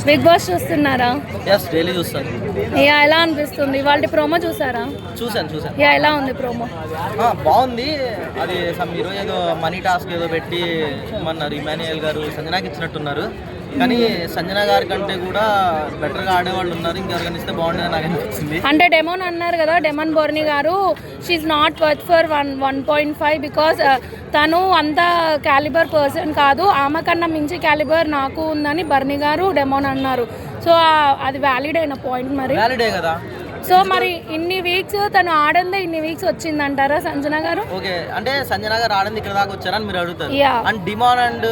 Big boss చూస్తున్నారా? yes daily చూస్తాను. Yeah, ఎలా అనిపిస్తుంది? వాళ్ళ ప్రోమో చూసారా? చూసాను. యా, ఎలా ఉంది ప్రోమో? బాగుంది. అది ఈరోజు ఏదో మనీ టాస్క్ ఏదో పెట్టి మన ఇమాన్యుయల్ గారు సంజనాకి ఇచ్చినట్టున్నారు. కానీ సంజన గారి కంటే కూడా బెటర్గా ఆడేవాళ్ళు ఉన్నారు. ఇంకెవరికైనా ఇస్తే బాగుండేది నాకు అనిపించింది. అంటే డెమోన్ అన్నారు కదా, డెమన్ బోర్ని గారు she's not worth for 1.5 because తను అంత క్యాలిబర్ పర్సన్ కాదు, ఆమె కన్నా మించి క్యాలిబర్ నాకు ఉందని బర్నీ గారు డెమోన్ అన్నారు. సో అది వ్యాలిడ్ అయిన పాయింట్. మరి వ్యాలిడే కదా. సో మరి ఇన్ని వీక్స్ తను ఆడందే ఇన్ని వీక్స్ వచ్చిందంటారా సంజన గారు? ఓకే, అంటే సంజన గారు ఆడింది ఇక్కడ దాకా వచ్చారని మీరు అడుగుతారు. అండ్ డిమాన్ అండ్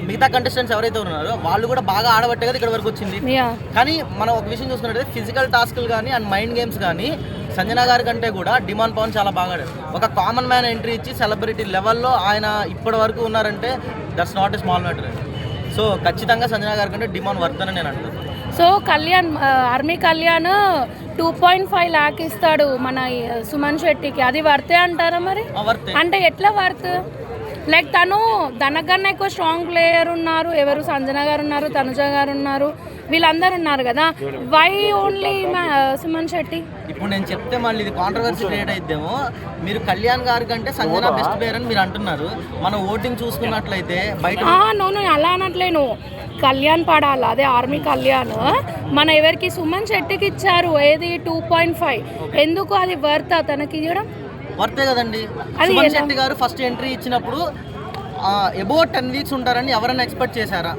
మిగతా కంటెస్టెంట్స్ ఎవరైతే ఉన్నారో వాళ్ళు కూడా బాగా ఆడబట్టే కదా ఇక్కడ వరకు వచ్చింది. కానీ మనం ఒక విషయం చూసుకున్నట్లయితే ఫిజికల్ టాస్క్లు కానీ అండ్ మైండ్ గేమ్స్ కానీ సంజన గారి కంటే కూడా డిమాన్ పవన్ చాలా బాగా ఆడారు. ఒక కామన్ మ్యాన్ ఎంట్రీ ఇచ్చి సెలబ్రిటీ లెవెల్లో ఆయన ఇప్పటి వరకు ఉన్నారంటే that's not a small matter. So ఖచ్చితంగా సంజన గారి కంటే డిమాన్ వర్త్ అని నేను అంటాను. So Kalyan, army Kalyan 2.5 lakh ఇస్తాడు మన సుమన్ శెట్టికి, అది వర్తే అంటారా? మరి అంటే ఎట్లా వర్త్? లైక్ తను తనకన్నా ఎక్కువ స్ట్రాంగ్ ప్లేయర్ ఉన్నారు, ఎవరు సంజన గారు ఉన్నారు, తనుజ గారు ఉన్నారు, వీళ్ళందరూ ఉన్నారు కదా, వై ఓన్లీ సుమన్ శెట్టి? ఇప్పుడు నేను చెప్తే మళ్ళీ ఇది కాంట్రవర్సీ క్రియేట్ అయిద్దేమో. మీరు కళ్యాణ్ గారి కంటే సంజన బెస్ట్ ప్లేయర్ అని మీరు అంటున్నారు. మనం ఓటింగ్ చూసుకున్నట్లయితే బయట నో అలా అనట్లేను, కళ్యాణ్ పడాలి, అదే ఆర్మీ కళ్యాణ్ మన ఎవరికి సుమన్ శెట్టికి ఇచ్చారు ఏది 2.5, ఎందుకు అది వర్త్ తనకి ఇవ్వడం? వర్తే కదండి. సుమన్ శెట్టి గారు ఫస్ట్ ఎంట్రీ ఇచ్చినప్పుడు అబౌట్ 10 weeks ఉంటారని ఎవరైనా ఎక్స్పెక్ట్ చేశారా?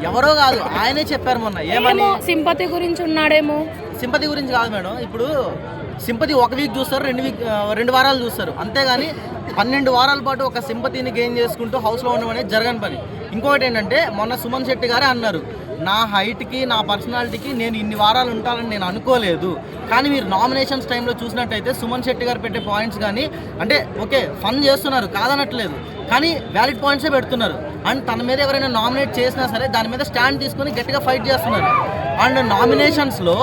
ఎవరో కాదు, ఆయనే చెప్పారు మొన్న. ఏమని? సింపతి గురించి ఉన్నాడేమో. సింపతి గురించి కాదు మేడం. ఇప్పుడు సింపతి ఒక వీక్ చూస్తారు, 2 వారాలు చూస్తారు, అంతేగాని 12 వారాల పాటు ఒక సింపతిని గెయిన్ చేసుకుంటూ హౌస్లో ఉండడం అనేది జరగని పని. ఇంకొకటి ఏంటంటే మొన్న సుమన్ శెట్టి గారే అన్నారు, నా హైట్కి నా పర్సనాలిటీకి నేను ఇన్ని వారాలు ఉంటానని నేను అనుకోలేదు. కానీ మీరు నామినేషన్స్ టైంలో చూసినట్టయితే సుమన్ శెట్టి గారు పెట్టే పాయింట్స్ కానీ అంటే ఓకే ఫన్ చేస్తున్నారు కాదనట్లేదు, కానీ వ్యాలిడ్ పాయింట్సే పెడుతున్నారు. అండ్ తన మీద ఎవరైనా నామినేట్ చేసినా సరే దాని మీద స్టాండ్ తీసుకొని గట్టిగా ఫైట్ చేస్తున్నారు. అండ్ నామినేషన్స్లో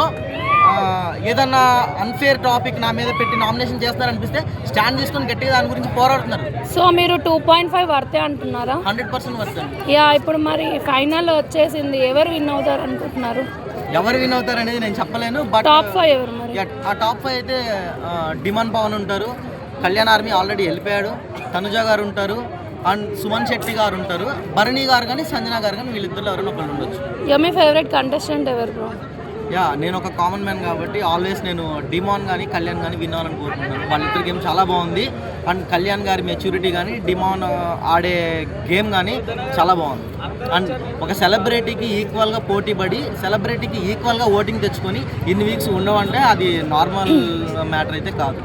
ఏదన్నా అన్ఫేర్ టాపిక్ నా మీద పెట్టి నామినేషన్ చేస్తున్నారనిపిస్తే స్టాండ్ తీసుకొని గట్టిగా దాని గురించి పోరాడుతున్నారు. సో మీరు 2.5 వర్తే అంటున్నారా? 100% వర్తే. యా, ఇప్పుడు మరి ఫైనల్ వచ్చేసింది, ఎవరు విన్ అవుతారు అనుకుంటున్నారు? ఎవరు విన్ అవుతారు అనేది నేను చెప్పలేను. బట్ టాప్ 5 ఎవరు మరి? ఆ టాప్ 5 అయితే డిమాన్ పవన్ ఉంటారు, కళ్యాణ్ ఆర్మీ ఆల్రెడీ వెళ్ళిపోయాడు, తనుజ గారు ఉంటారు, అండ్ సుమన్ శెట్టి గారు ఉంటారు, భరణి గారు కానీ సంజన గారు కానీ వీళ్ళిద్దరు ఎవరైనా ఒకళ్ళు ఉండొచ్చు. మీ ఫేవరెట్ కంటెస్టెంట్ ఎవరు బ్రో? నేను ఒక కామన్ మ్యాన్ కాబట్టి ఆల్వేస్ నేను డిమాన్ కానీ కళ్యాణ్ కానీ విన్ అవ్వాలని కోరుకుంటున్నాను. వాళ్ళిద్దరి గేమ్ చాలా బాగుంది. అండ్ కళ్యాణ్ గారి మెచ్యూరిటీ కానీ డిమాన్ ఆడే గేమ్ కానీ చాలా బాగుంది. అండ్ ఒక సెలబ్రిటీకి ఈక్వల్గా పోటీ పడి సెలబ్రిటీకి ఈక్వల్గా ఓటింగ్ తెచ్చుకొని ఇన్ని వీక్స్ ఉండవంటే అది నార్మల్ మ్యాటర్ అయితే కాదు.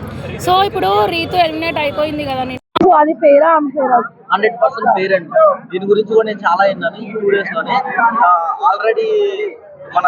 సో ఇప్పుడు రీతు ఎలిమినేట్ అయిపోయింది కదా, అది ఫెయిరా అన్ఫెయిరా? 100% ఫెయిర్ అండి. దీని గురించి కూడా నేను చాలా విన్నాను ఈ 2 days లోనే. ఆల్రెడీ మన